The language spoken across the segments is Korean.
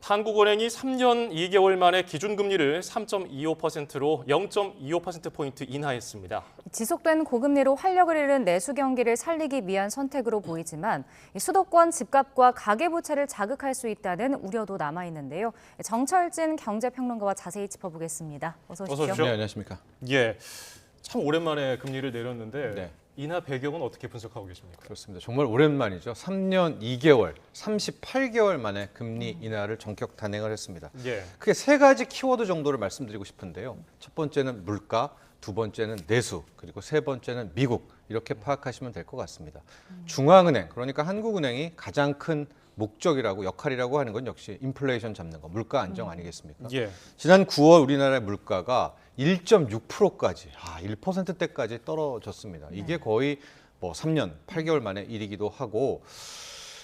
한국은행이 3년 2개월 만에 기준금리를 3.25%로 0.25%포인트 인하했습니다. 지속된 고금리로 활력을 잃은 내수 경기를 살리기 위한 선택으로 보이지만 수도권 집값과 가계부채를 자극할 수 있다는 우려도 남아있는데요. 정철진 경제평론가와 자세히 짚어보겠습니다. 어서 오십시오. 어서 오십시오. 네, 안녕하십니까. 예, 참 오랜만에 금리를 내렸는데 네. 인하 배경은 어떻게 분석하고 계십니까? 그렇습니다. 정말 오랜만이죠. 3년 2개월, 38개월 만에 금리 인하를 전격 단행을 했습니다. 예. 크게 세 가지 키워드 정도를 말씀드리고 싶은데요. 첫 번째는 물가, 두 번째는 내수, 그리고 세 번째는 미국 이렇게 파악하시면 될 것 같습니다. 중앙은행, 그러니까 한국은행이 가장 큰 목적이라고 역할이라고 하는 건 역시 인플레이션 잡는 거, 물가 안정 아니겠습니까? 예. 지난 9월 우리나라의 물가가 1.6%까지, 1%대까지 떨어졌습니다. 이게 거의 뭐 3년 8개월 만에 일이기도 하고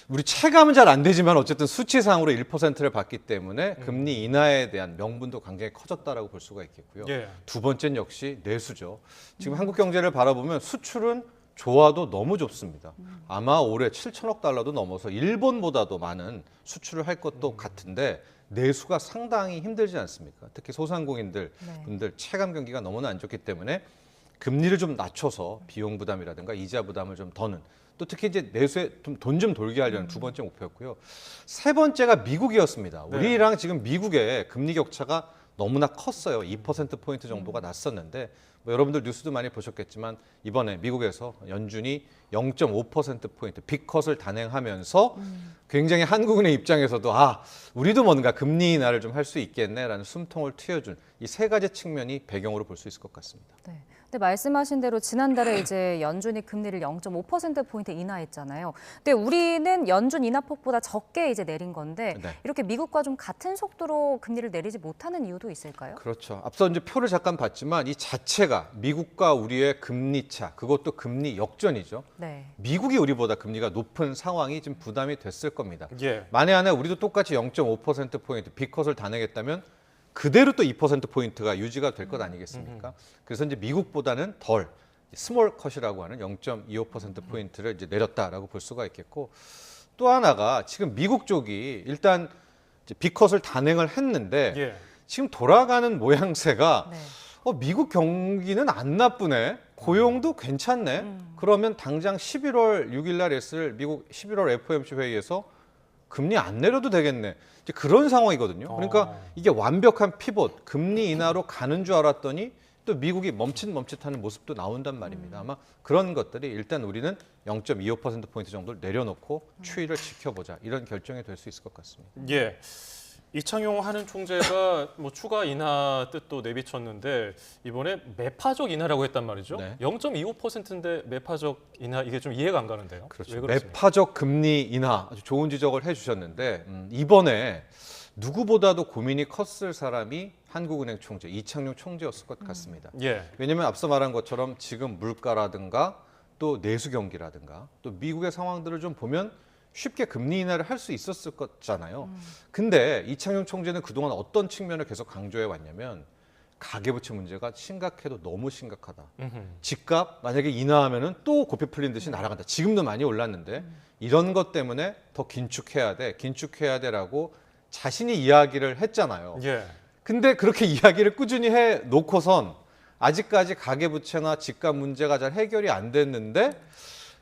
우리 체감은 잘 안 되지만 어쨌든 수치상으로 1%를 받기 때문에 금리 인하에 대한 명분도 굉장히 커졌다라고 볼 수가 있겠고요. 예. 두 번째는 역시 내수죠. 지금 한국 경제를 바라보면 수출은 좋아도 너무 좋습니다. 아마 올해 7천억 달러도 넘어서 일본보다도 많은 수출을 할 것도 같은데 내수가 상당히 힘들지 않습니까? 특히 소상공인들 분들 체감 경기가 너무나 안 좋기 때문에 금리를 좀 낮춰서 비용 부담이라든가 이자 부담을 좀 더는 또 특히 이제 내수에 돈 좀 돌게 하려는 두 번째 목표였고요. 세 번째가 미국이었습니다. 네. 우리랑 지금 미국의 금리 격차가 너무나 컸어요. 2%포인트 정도가 났었는데 뭐 여러분들 뉴스도 많이 보셨겠지만 이번에 미국에서 연준이 0.5%포인트 빅컷을 단행하면서 굉장히 한국은행 입장에서도 우리도 뭔가 금리 인하를 좀 할 수 있겠네라는 숨통을 트여준 이 세 가지 측면이 배경으로 볼 수 있을 것 같습니다. 네. 근데 말씀하신 대로 지난달에 이제 연준이 금리를 0.5%포인트 인하했잖아요. 근데 우리는 연준 인하폭보다 적게 이제 내린 건데 네. 이렇게 미국과 좀 같은 속도로 금리를 내리지 못하는 이유도 있을까요? 그렇죠. 앞서 이제 표를 잠깐 봤지만 이 자체가 미국과 우리의 금리 차, 그것도 금리 역전이죠. 네. 미국이 우리보다 금리가 높은 상황이 좀 부담이 됐을 겁니다. 예. 만에 하나 우리도 똑같이 0.5%포인트 빅컷을 단행했다면 그대로 또 2%포인트가 유지가 될 것 아니겠습니까? 그래서 이제 미국보다는 덜 스몰 컷이라고 하는 0.25%포인트를 이제 내렸다라고 볼 수가 있겠고 또 하나가 지금 미국 쪽이 일단 이제 빅컷을 단행을 했는데 예. 지금 돌아가는 모양새가 네. 미국 경기는 안 나쁘네. 고용도 괜찮네. 그러면 당장 11월 6일 날 했을 미국 11월 FOMC 회의에서 금리 안 내려도 되겠네. 이제 그런 상황이거든요. 그러니까 이게 완벽한 피봇, 금리 인하로 가는 줄 알았더니 또 미국이 멈칫멈칫하는 모습도 나온단 말입니다. 아마 그런 것들이 일단 우리는 0.25%포인트 정도를 내려놓고 추이를 지켜보자. 이런 결정이 될 수 있을 것 같습니다. 예. 이창용 한은 총재가 뭐 추가 인하 뜻도 내비쳤는데 이번에 매파적 인하라고 했단 말이죠. 네. 0.25%인데 매파적 인하 이게 좀 이해가 안 가는데요. 그렇죠. 왜 그렇습니까? 매파적 금리 인하 아주 좋은 지적을 해주셨는데 이번에 누구보다도 고민이 컸을 사람이 한국은행 총재 이창용 총재였을 것 같습니다. 예. 왜냐하면 앞서 말한 것처럼 지금 물가라든가 또 내수 경기라든가 또 미국의 상황들을 좀 보면 쉽게 금리 인하를 할 수 있었을 거잖아요. 근데 이창용 총재는 그동안 어떤 측면을 계속 강조해 왔냐면 가계부채 문제가 심각해도 너무 심각하다. 집값 만약에 인하하면은 또 고삐 풀린 듯이 날아간다. 지금도 많이 올랐는데 이런 것 때문에 더 긴축해야 돼라고 자신이 이야기를 했잖아요. 예. 근데 그렇게 이야기를 꾸준히 해 놓고선 아직까지 가계부채나 집값 문제가 잘 해결이 안 됐는데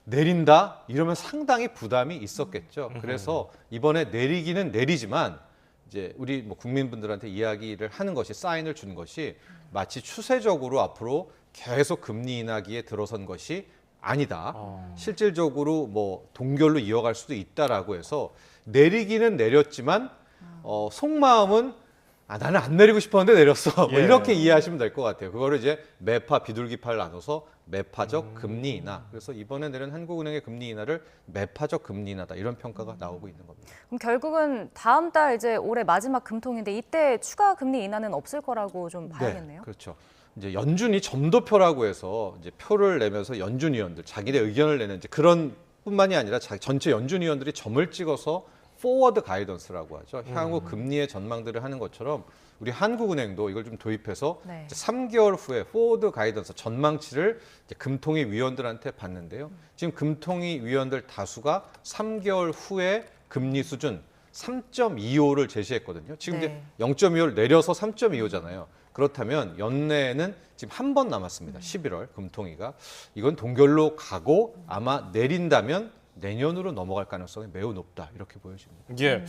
내린다? 이러면 상당히 부담이 있었겠죠. 그래서 이번에 내리기는 내리지만 이제 우리 뭐 국민분들한테 이야기를 하는 것이 사인을 준 것이 마치 추세적으로 앞으로 계속 금리 인하기에 들어선 것이 아니다. 실질적으로 뭐 동결로 이어갈 수도 있다라고 해서 내리기는 내렸지만 속마음은 나는 안 내리고 싶었는데 내렸어. 뭐 예. 이렇게 이해하시면 될 것 같아요. 그거를 이제 매파 비둘기파를 나눠서 매파적 금리 인하. 그래서 이번에 내린 한국은행의 금리 인하를 매파적 금리 인하다. 이런 평가가 나오고 있는 겁니다. 그럼 결국은 다음 달 이제 올해 마지막 금통인데 이때 추가 금리 인하는 없을 거라고 좀 봐야겠네요. 네, 그렇죠. 이제 연준이 점도표라고 해서 이제 표를 내면서 연준 위원들 자기의 의견을 내는 이제 그런 뿐만이 아니라 전체 연준 위원들이 점을 찍어서 포워드 가이던스라고 하죠. 향후 금리의 전망들을 하는 것처럼 우리 한국은행도 이걸 좀 도입해서 네. 이제 3개월 후에 포워드 가이던스 전망치를 이제 금통위 위원들한테 받는데요. 지금 금통위 위원들 다수가 3개월 후에 금리 수준 3.25를 제시했거든요. 지금 네. 이제 0.25를 내려서 3.25잖아요. 그렇다면 연내에는 지금 한 번 남았습니다. 11월 금통위가. 이건 동결로 가고 아마 내린다면 내년으로 넘어갈 가능성이 매우 높다. 이렇게 보여집니다. 예.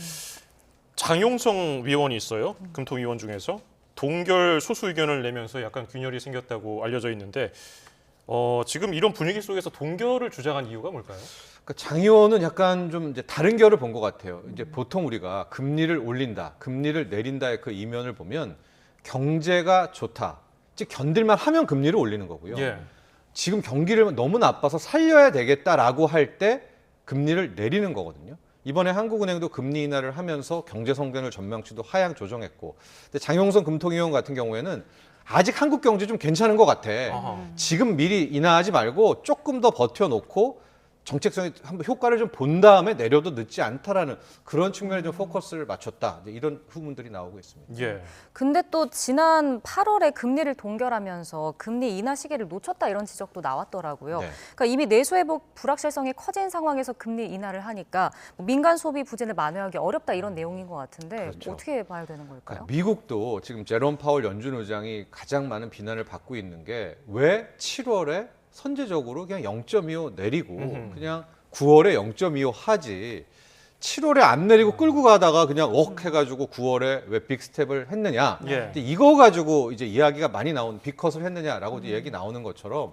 장용성 위원이 있어요. 금통위원 중에서 동결 소수 의견을 내면서 약간 균열이 생겼다고 알려져 있는데 지금 이런 분위기 속에서 동결을 주장한 이유가 뭘까요? 그러니까 장 의원은 약간 좀 이제 다른 결을 본 것 같아요. 이제 보통 우리가 금리를 올린다, 금리를 내린다의 그 이면을 보면 경제가 좋다, 즉 견딜만 하면 금리를 올리는 거고요. 예. 지금 경기를 너무 나빠서 살려야 되겠다라고 할 때 금리를 내리는 거거든요. 이번에 한국은행도 금리 인하를 하면서 경제 성장률 전망치도 하향 조정했고, 근데 장용선 금통위원 같은 경우에는 아직 한국 경제 좀 괜찮은 것 같아. 아하. 지금 미리 인하하지 말고 조금 더 버텨놓고 정책성이 한번 효과를 좀 본 다음에 내려도 늦지 않다라는 그런 측면에 좀 포커스를 맞췄다. 이제 이런 후문들이 나오고 있습니다. 예. 근데 또 지난 8월에 금리를 동결하면서 금리 인하 시기를 놓쳤다 이런 지적도 나왔더라고요. 네. 그러니까 이미 내수 회복 불확실성이 커진 상황에서 금리 인하를 하니까 뭐 민간 소비 부진을 만회하기 어렵다 이런 내용인 것 같은데 그렇죠. 어떻게 봐야 되는 걸까요? 그러니까 미국도 지금 제롬 파월 연준 의장이 가장 많은 비난을 받고 있는 게 왜 7월에 선제적으로 그냥 0.25 내리고 그냥 9월에 0.25 하지 7월에 안 내리고 끌고 가다가 그냥 해가지고 9월에 왜 빅스텝을 했느냐. 예. 근데 이거 가지고 이제 이야기가 많이 나온 빅컷을 했느냐라고 이제 얘기 나오는 것처럼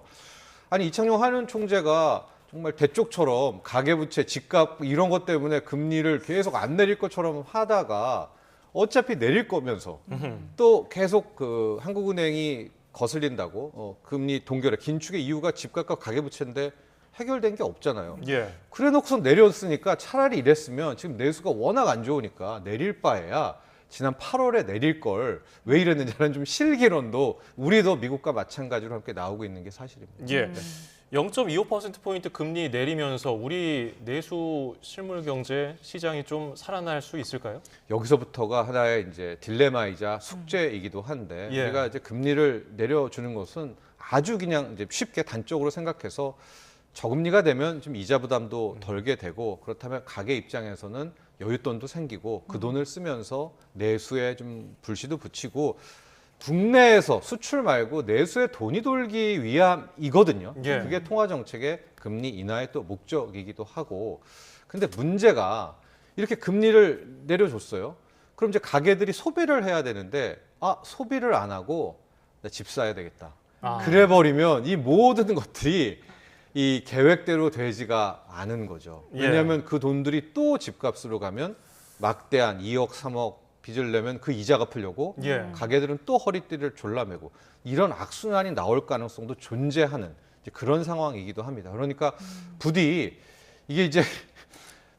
아니 이창용 한은 총재가 정말 대쪽처럼 가계부채, 집값 이런 것 때문에 금리를 계속 안 내릴 것처럼 하다가 어차피 내릴 거면서 또 계속 그 한국은행이 거슬린다고 금리 동결의 긴축의 이유가 집값과 가계부채인데 해결된 게 없잖아요. 예. 그래 놓고서 내렸으니까 차라리 이랬으면 지금 내수가 워낙 안 좋으니까 내릴 바에야 지난 8월에 내릴 걸 왜 이랬느냐는 좀 실기론도 우리도 미국과 마찬가지로 함께 나오고 있는 게 사실입니다. 예. 0.25%포인트 금리 내리면서 우리 내수 실물 경제 시장이 좀 살아날 수 있을까요? 여기서부터가 하나의 이제 딜레마이자 숙제이기도 한데 예. 우리가 이제 금리를 내려주는 것은 아주 그냥 이제 쉽게 단적으로 생각해서 저금리가 되면 좀 이자 부담도 덜게 되고 그렇다면 가계 입장에서는 여윳돈도 생기고 그 돈을 쓰면서 내수에 좀 불씨도 붙이고 국내에서 수출 말고 내수에 돈이 돌기 위함이거든요. 예. 그게 통화 정책의 금리 인하의 또 목적이기도 하고. 근데 문제가 이렇게 금리를 내려줬어요. 그럼 이제 가게들이 소비를 해야 되는데 소비를 안 하고 나 집 사야 되겠다. 아. 그래 버리면 이 모든 것들이 이 계획대로 되지가 않은 거죠. 예. 왜냐하면 그 돈들이 또 집값으로 가면 막대한 2억, 3억 빚을 내면 그 이자 갚으려고 예. 가게들은 또 허리띠를 졸라매고 이런 악순환이 나올 가능성도 존재하는 이제 그런 상황이기도 합니다. 그러니까 부디 이게 이제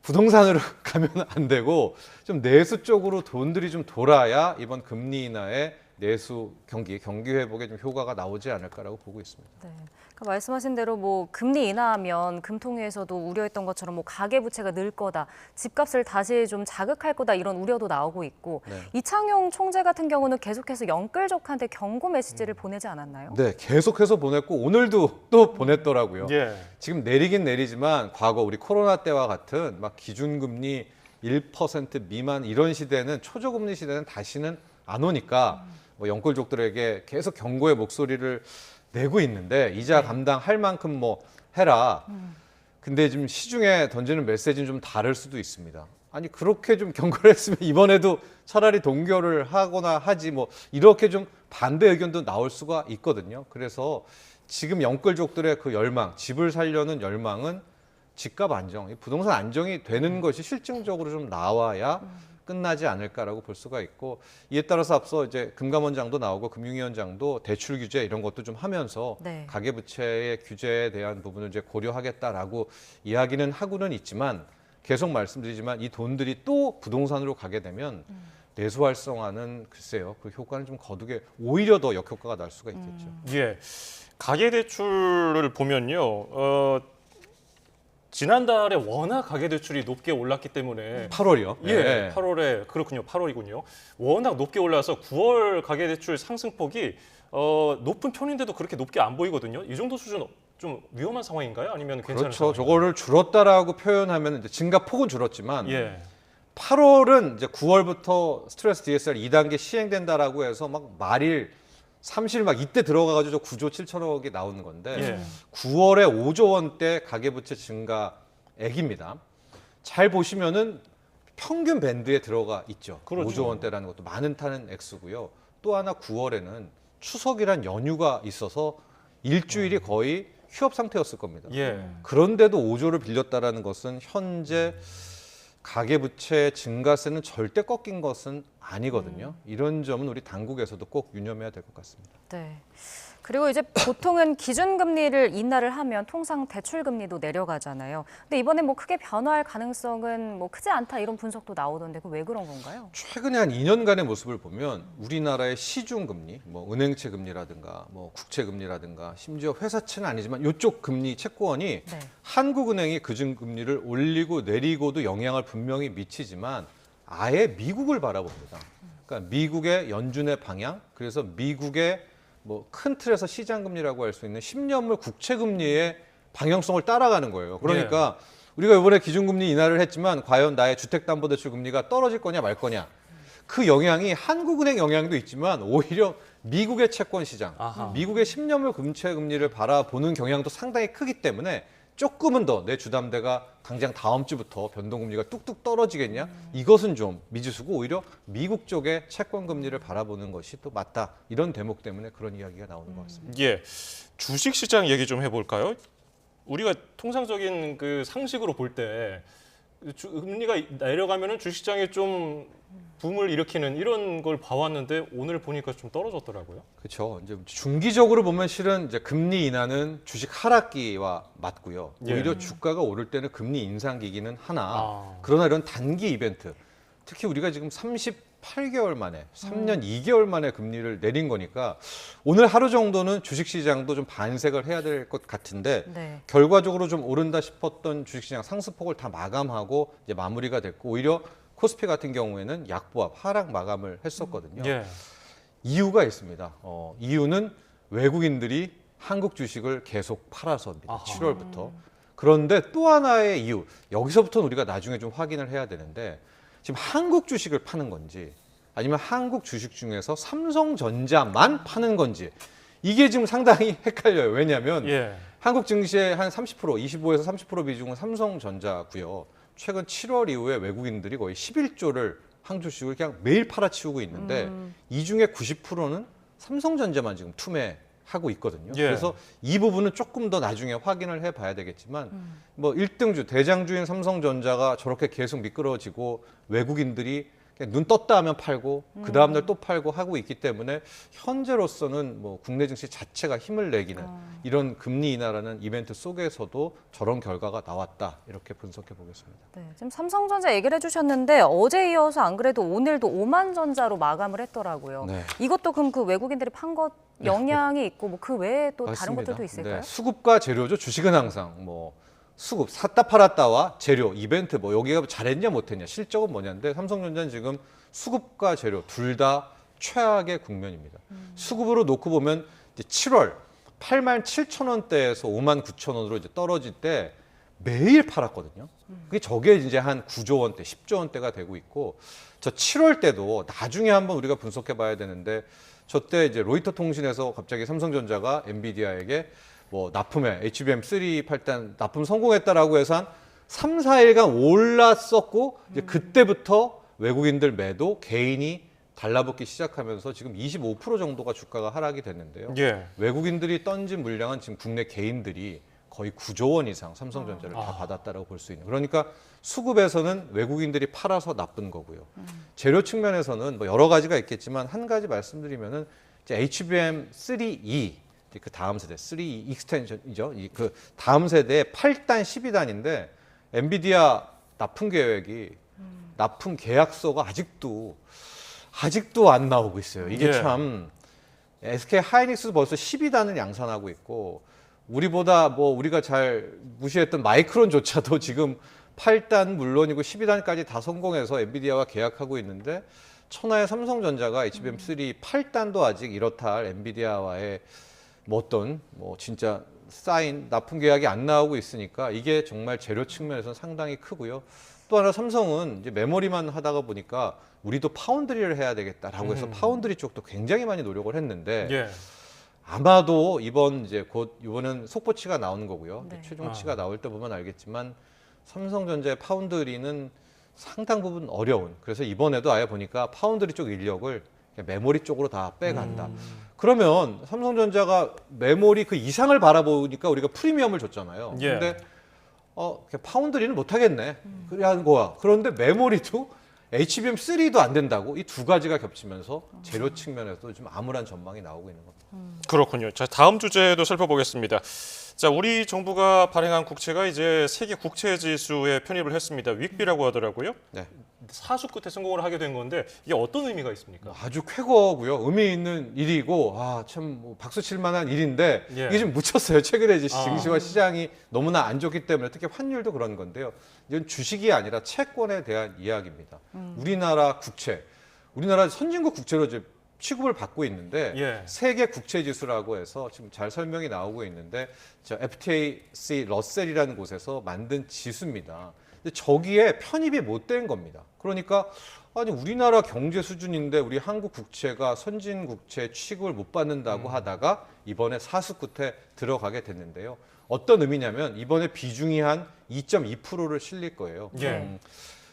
부동산으로 가면 안 되고 좀 내수 쪽으로 돈들이 좀 돌아야 이번 금리 인하의 내수 경기 회복에 좀 효과가 나오지 않을까라고 보고 있습니다. 네. 그러니까 말씀하신 대로 뭐 금리 인하하면 금통위에서도 우려했던 것처럼 뭐 가계 부채가 늘 거다, 집값을 다시 좀 자극할 거다 이런 우려도 나오고 있고 네. 이창용 총재 같은 경우는 계속해서 영끌족한테 경고 메시지를 보내지 않았나요? 네, 계속해서 보냈고 오늘도 또 보냈더라고요. 예. 지금 내리긴 내리지만 과거 우리 코로나 때와 같은 막 기준금리 1% 미만 이런 시대는 초저금리 시대는 다시는 안 오니까 뭐 영끌족들에게 계속 경고의 목소리를 내고 있는데 이자 감당할 만큼 뭐 해라. 근데 지금 시중에 던지는 메시지는 좀 다를 수도 있습니다. 아니 그렇게 좀 경고를 했으면 이번에도 차라리 동결을 하거나 하지 뭐 이렇게 좀 반대 의견도 나올 수가 있거든요. 그래서 지금 영끌족들의 그 열망, 집을 살려는 열망은 집값 안정, 부동산 안정이 되는 것이 실증적으로 좀 나와야 끝나지 않을까라고 볼 수가 있고 이에 따라서 앞서 이제 금감원장도 나오고 금융위원장도 대출 규제 이런 것도 좀 하면서 네. 가계부채의 규제에 대한 부분을 이제 고려하겠다라고 이야기는 하고는 있지만 계속 말씀드리지만 이 돈들이 또 부동산으로 가게 되면 내수 활성화는 글쎄요 그 효과는 좀 거두게 오히려 더 역효과가 날 수가 있겠죠. 예. 가계 대출을 보면요. 지난달에 워낙 가계 대출이 높게 올랐기 때문에 8월이요? 예, 8월에 그렇군요. 8월이군요. 워낙 높게 올라서 9월 가계 대출 상승폭이 높은 편인데도 그렇게 높게 안 보이거든요. 이 정도 수준 좀 위험한 상황인가요? 아니면 괜찮은 그렇죠. 상황인가요? 저거를 줄었다라고 표현하면 이제 증가폭은 줄었지만 예. 8월은 이제 9월부터 스트레스 DSR 2단계 시행된다라고 해서 막 말일 30일 막 이때 들어가가지고 저 9조 7천억이 나오는 건데 예. 9월에 5조 원대 가계부채 증가액입니다. 잘 보시면은 평균 밴드에 들어가 있죠. 그렇죠. 5조 원대라는 것도 많은 타는 액수고요. 또 하나 9월에는 추석이란 연휴가 있어서 일주일이 거의 휴업 상태였을 겁니다. 예. 그런데도 5조를 빌렸다라는 것은 현재 가계부채 증가세는 절대 꺾인 것은 아니거든요. 이런 점은 우리 당국에서도 꼭 유념해야 될 것 같습니다. 네. 그리고 이제 보통은 기준금리를 인하를 하면 통상 대출금리도 내려가잖아요. 근데 이번에 뭐 크게 변화할 가능성은 뭐 크지 않다 이런 분석도 나오던데 그 왜 그런 건가요? 최근에 한 2년간의 모습을 보면 우리나라의 시중금리, 뭐 은행채 금리라든가 뭐 국채 금리라든가 심지어 회사채는 아니지만 이쪽 금리 채권이 네. 한국은행이 그중금리를 올리고 내리고도 영향을 분명히 미치지만 아예 미국을 바라봅니다. 그러니까 미국의 연준의 방향, 그래서 미국의 뭐 큰 틀에서 시장금리라고 할 수 있는 10년물 국채금리의 방향성을 따라가는 거예요. 그러니까 우리가 이번에 기준금리 인하를 했지만 과연 나의 주택담보대출 금리가 떨어질 거냐 말 거냐. 그 영향이 한국은행 영향도 있지만 오히려 미국의 채권 시장, 아하. 미국의 10년물 국채금리를 바라보는 경향도 상당히 크기 때문에 조금은 더 내 주담대가 당장 다음 주부터 변동금리가 뚝뚝 떨어지겠냐? 이것은 좀 미지수고 오히려 미국 쪽의 채권 금리를 바라보는 것이 또 맞다. 이런 대목 때문에 그런 이야기가 나오는 것 같습니다. 예. 주식시장 얘기 좀 해볼까요? 우리가 통상적인 그 상식으로 볼 때 금리가 내려가면은 주식시장에 좀 붐을 일으키는 이런 걸 봐왔는데 오늘 보니까 좀 떨어졌더라고요. 그렇죠. 이제 중기적으로 보면 실은 이제 금리 인하는 주식 하락기와 맞고요. 예. 오히려 주가가 오를 때는 금리 인상기기는 하나. 아. 그러나 이런 단기 이벤트, 특히 우리가 지금 38개월 만에, 3년 2개월 만에 금리를 내린 거니까 오늘 하루 정도는 주식시장도 좀 반색을 해야 될 것 같은데 네. 결과적으로 좀 오른다 싶었던 주식시장 상승폭을 다 마감하고 이제 마무리가 됐고 오히려 코스피 같은 경우에는 약보합 하락 마감을 했었거든요. 예. 이유가 있습니다. 이유는 외국인들이 한국 주식을 계속 팔아서입니다. 아하. 7월부터. 그런데 또 하나의 이유, 여기서부터는 우리가 나중에 좀 확인을 해야 되는데 지금 한국 주식을 파는 건지 아니면 한국 주식 중에서 삼성전자만 파는 건지 이게 지금 상당히 헷갈려요. 왜냐하면 예. 한국 증시의 한 30%, 25에서 30% 비중은 삼성전자고요. 최근 7월 이후에 외국인들이 거의 11조를 한국 주식을 그냥 매일 팔아치우고 있는데 이 중에 90%는 삼성전자만 지금 투매하고 있거든요. 예. 그래서 이 부분은 조금 더 나중에 확인을 해봐야 되겠지만 뭐 1등주, 대장주인 삼성전자가 저렇게 계속 미끄러지고 외국인들이 그냥 눈 떴다 하면 팔고 그 다음날 또 팔고 하고 있기 때문에 현재로서는 뭐 국내 증시 자체가 힘을 내기는 이런 금리 인하라는 이벤트 속에서도 저런 결과가 나왔다 이렇게 분석해 보겠습니다. 네, 지금 삼성전자 얘기를 해주셨는데 어제 이어서 안 그래도 오늘도 오만전자로 마감을 했더라고요. 네. 이것도 그럼 그 외국인들이 판 것 영향이 있고 뭐 그 외에 또 다른 맞습니다. 것들도 있을까요? 네, 수급과 재료죠. 주식은 항상 뭐 수급 샀다 팔았다와 재료 이벤트 뭐 여기가 잘했냐 못했냐 실적은 뭐냐인데 삼성전자는 지금 수급과 재료 둘 다 최악의 국면입니다. 수급으로 놓고 보면 이제 7월 87,000원대에서 59,000원으로 이제 떨어질 때 매일 팔았거든요. 그게 저게 이제 한 9조 원대, 10조 원대가 되고 있고 저 7월 때도 나중에 한번 우리가 분석해 봐야 되는데 저 때 이제 로이터 통신에서 갑자기 삼성전자가 엔비디아에게 뭐 납품에 HBM3 8단 납품 성공했다라고 해서 한 3, 4일간 올랐었고 이제 그때부터 외국인들 매도 개인이 달라붙기 시작하면서 지금 25% 정도가 주가가 하락이 됐는데요. 예. 외국인들이 던진 물량은 지금 국내 개인들이 거의 9조 원 이상 삼성전자를 다 받았다라고 볼 수 있는. 그러니까 수급에서는 외국인들이 팔아서 나쁜 거고요. 재료 측면에서는 뭐 여러 가지가 있겠지만 한 가지 말씀드리면은 이제 HBM3E 그 다음 세대 3E 익스텐션이죠. 그 다음 세대의 8단, 12단인데 엔비디아 납품 계획이 납품 계약서가 아직도 안 나오고 있어요. 이게 예. 참 SK 하이닉스도 벌써 12단을 양산하고 있고 우리보다 뭐 우리가 잘 무시했던 마이크론조차도 지금 8단 물론이고 12단까지 다 성공해서 엔비디아와 계약하고 있는데 천하의 삼성전자가 HBM3 8단도 아직 이렇다 할 엔비디아와의 뭐 어떤 뭐 진짜 사인 납품 계약이 안 나오고 있으니까 이게 정말 재료 측면에서는 상당히 크고요. 또 하나 삼성은 이제 메모리만 하다가 보니까 우리도 파운드리를 해야 되겠다라고 해서 파운드리 쪽도 굉장히 많이 노력을 했는데 예. 아마도 이번은 속보치가 나오는 거고요. 네. 최종치가 나올 때 보면 알겠지만 삼성전자의 파운드리는 상당 부분 어려운. 그래서 이번에도 아예 보니까 파운드리 쪽 인력을 그냥 메모리 쪽으로 다 빼간다. 그러면 삼성전자가 메모리 그 이상을 바라보니까 우리가 프리미엄을 줬잖아요. 예. 근데 그냥 파운드리는 못 하겠네. 그래 하는 거야. 그런데 메모리도 HBM3도 안 된다고 이 두 가지가 겹치면서 재료 측면에서도 좀 암울한 전망이 나오고 있는 겁니다. 그렇군요. 자, 다음 주제도 살펴보겠습니다. 자, 우리 정부가 발행한 국채가 이제 세계 국채 지수에 편입을 했습니다. 윅비라고 하더라고요. 네. 사수 끝에 성공을 하게 된 건데 이게 어떤 의미가 있습니까? 아주 쾌거고요. 의미 있는 일이고 참 박수 칠 만한 일인데 예. 이게 좀 묻혔어요. 최근에 이제 증시와 시장이 너무나 안 좋기 때문에 특히 환율도 그런 건데요. 이건 주식이 아니라 채권에 대한 이야기입니다. 우리나라 국채, 우리나라 선진국 국채로 이제 취급을 받고 있는데 예. 세계 국채 지수라고 해서 지금 잘 설명이 나오고 있는데 FTSE 러셀이라는 곳에서 만든 지수입니다. 근데 저기에 편입이 못 된 겁니다. 그러니까 아니 우리나라 경제 수준인데 우리 한국 국채가 선진 국채 취급을 못 받는다고 하다가 이번에 사수 끝에 들어가게 됐는데요. 어떤 의미냐면 이번에 비중이 한 2.2%를 실릴 거예요. 예.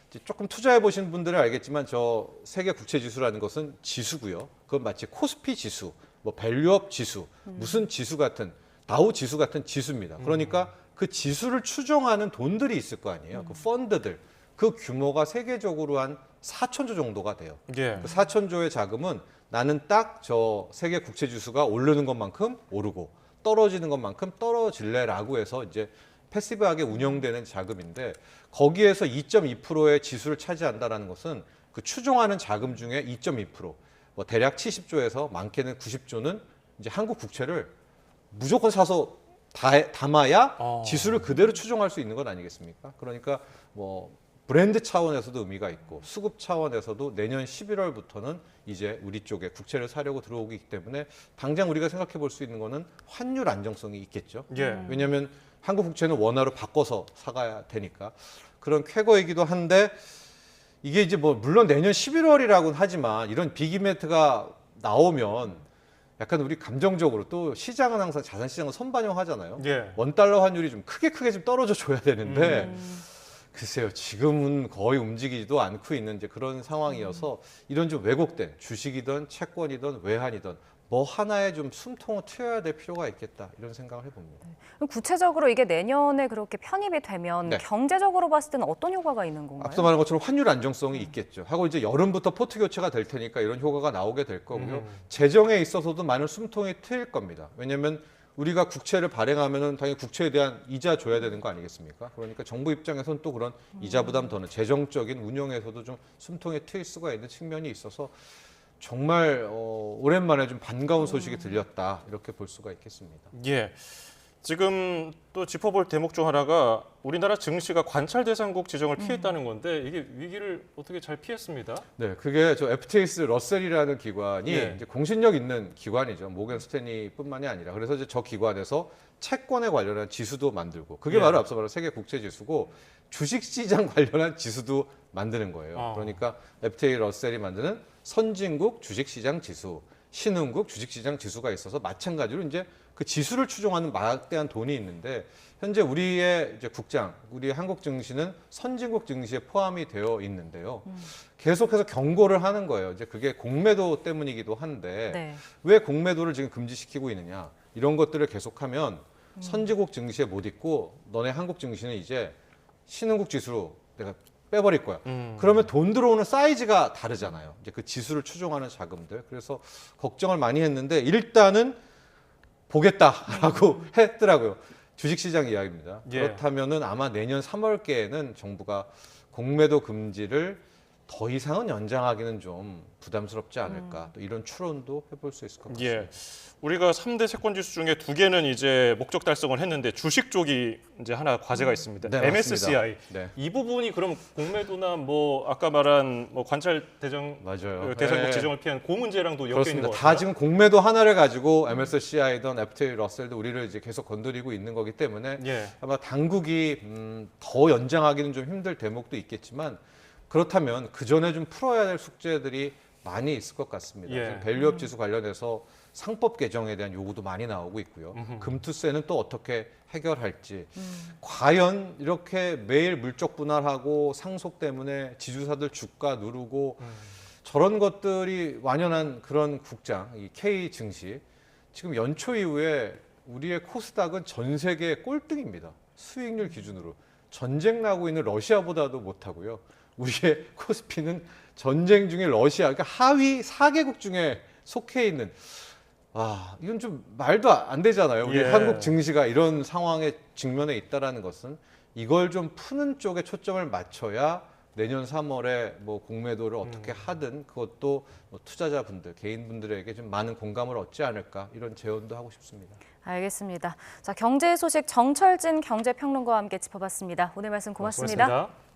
이제 조금 투자해 보신 분들은 알겠지만 저 세계 국채 지수라는 것은 지수고요. 그건 마치 코스피 지수, 뭐 밸류업 지수, 무슨 지수 같은 다우 지수 같은 지수입니다. 그러니까 그 지수를 추정하는 돈들이 있을 거 아니에요. 그 펀드들. 그 규모가 세계적으로 한 4천조 정도가 돼요. 예. 그 4천조의 자금은 나는 딱 저 세계 국채 지수가 오르는 것만큼 오르고 떨어지는 것만큼 떨어질래라고 해서 이제 패시브하게 운영되는 자금인데 거기에서 2.2%의 지수를 차지한다라는 것은 그 추종하는 자금 중에 2.2%, 뭐 대략 70조에서 많게는 90조는 이제 한국 국채를 무조건 사서 담아야 지수를 그대로 추종할 수 있는 것 아니겠습니까? 그러니까 뭐 브랜드 차원에서도 의미가 있고 수급 차원에서도 내년 11월부터는 이제 우리 쪽에 국채를 사려고 들어오기 때문에 당장 우리가 생각해 볼 수 있는 거는 환율 안정성이 있겠죠. 예. 왜냐하면 한국 국채는 원화로 바꿔서 사가야 되니까 그런 쾌거이기도 한데 이게 이제 뭐 물론 내년 11월이라고는 하지만 이런 빅이벤트가 나오면 약간 우리 감정적으로 또 시장은 항상 자산 시장은 선반영하잖아요. 예. 원달러 환율이 좀 크게 좀 떨어져 줘야 되는데 글쎄요 지금은 거의 움직이지도 않고 있는 이제 그런 상황이어서 이런 좀 왜곡된 주식이든 채권이든 외환이든 뭐 하나에 좀 숨통을 트여야 될 필요가 있겠다 이런 생각을 해봅니다. 그럼 구체적으로 이게 내년에 그렇게 편입이 되면 네. 경제적으로 봤을 때는 어떤 효과가 있는 건가요? 앞서 말한 것처럼 환율 안정성이 있겠죠. 하고 이제 여름부터 포트 교체가 될 테니까 이런 효과가 나오게 될 거고요. 재정에 있어서도 많은 숨통이 트일 겁니다. 왜냐하면 우리가 국채를 발행하면은 당연히 국채에 대한 이자 줘야 되는 거 아니겠습니까? 그러니까 정부 입장에서는 또 그런 이자 부담 더는 재정적인 운영에서도 좀 숨통이 트일 수가 있는 측면이 있어서 정말 오랜만에 좀 반가운 소식이 들렸다 이렇게 볼 수가 있겠습니다. 예. 지금 또 짚어볼 대목 중 하나가 우리나라 증시가 관찰 대상국 지정을 피했다는 건데 이게 위기를 어떻게 잘 피했습니다. 네, 그게 저 FTX 러셀이라는 기관이 예. 이제 공신력 있는 기관이죠. 모건 스탠리뿐만이 아니라 그래서 이제 저 기관에서 채권에 관련한 지수도 만들고 그게 예. 바로 앞서 말한 세계 국채 지수고 주식 시장 관련한 지수도 만드는 거예요. 그러니까 FTX 러셀이 만드는 선진국 주식 시장 지수, 신흥국 주식 시장 지수가 있어서 마찬가지로 이제 그 지수를 추종하는 막대한 돈이 있는데 현재 우리의 이제 국장, 우리 한국 증시는 선진국 증시에 포함이 되어 있는데요. 계속해서 경고를 하는 거예요. 이제 그게 공매도 때문이기도 한데 네. 왜 공매도를 지금 금지시키고 있느냐? 이런 것들을 계속하면 선진국 증시에 못 있고 너네 한국 증시는 이제 신흥국 지수로 내가 빼버릴 거야. 그러면 돈 들어오는 사이즈가 다르잖아요. 이제 그 지수를 추종하는 자금들. 그래서 걱정을 많이 했는데 일단은 보겠다라고 했더라고요. 주식시장 이야기입니다. 예. 그렇다면은 아마 내년 3월께에는 정부가 공매도 금지를 더 이상은 연장하기는 좀 부담스럽지 않을까. 또 이런 추론도 해볼 수 있을 것 같습니다. 예. 우리가 3대 채권 지수 중에 2개는 이제 목적 달성을 했는데 주식 쪽이 이제 하나 과제가 있습니다. 네, MSCI. 맞습니다. 네. 이 부분이 그럼 공매도나 뭐 아까 말한 뭐 관찰 대상 맞아요. 대상국 네. 지정을 피한 그 문제랑도 엮여 있는 그렇습니다. 것 다 같아요. 지금 공매도 하나를 가지고 MSCI든 FTSE 러셀도 우리를 이제 계속 건드리고 있는 거기 때문에 예. 아마 당국이 더 연장하기는 좀 힘들 대목도 있겠지만 그렇다면 그 전에 좀 풀어야 될 숙제들이 많이 있을 것 같습니다. 예. 지금 밸류업 지수 관련해서 상법 개정에 대한 요구도 많이 나오고 있고요. 금투세는 또 어떻게 해결할지. 과연 이렇게 매일 물적 분할하고 상속 때문에 지주사들 주가 누르고 저런 것들이 완연한 그런 국장, 이 K 증시. 지금 연초 이후에 우리의 코스닥은 전 세계 꼴등입니다. 수익률 기준으로. 전쟁 나고 있는 러시아보다도 못하고요. 우리의 코스피는 전쟁 중에 러시아, 그러니까 하위 4개국 중에 속해 있는, 이건 좀 말도 안 되잖아요. 우리 예. 한국 증시가 이런 상황에 직면해 있다라는 것은 이걸 좀 푸는 쪽에 초점을 맞춰야 내년 3월에 뭐 공매도를 어떻게 하든 그것도 뭐 투자자분들, 개인분들에게 좀 많은 공감을 얻지 않을까 이런 제언도 하고 싶습니다. 알겠습니다. 자, 경제 소식 정철진 경제평론가와 함께 짚어봤습니다. 오늘 말씀 고맙습니다. 고맙습니다.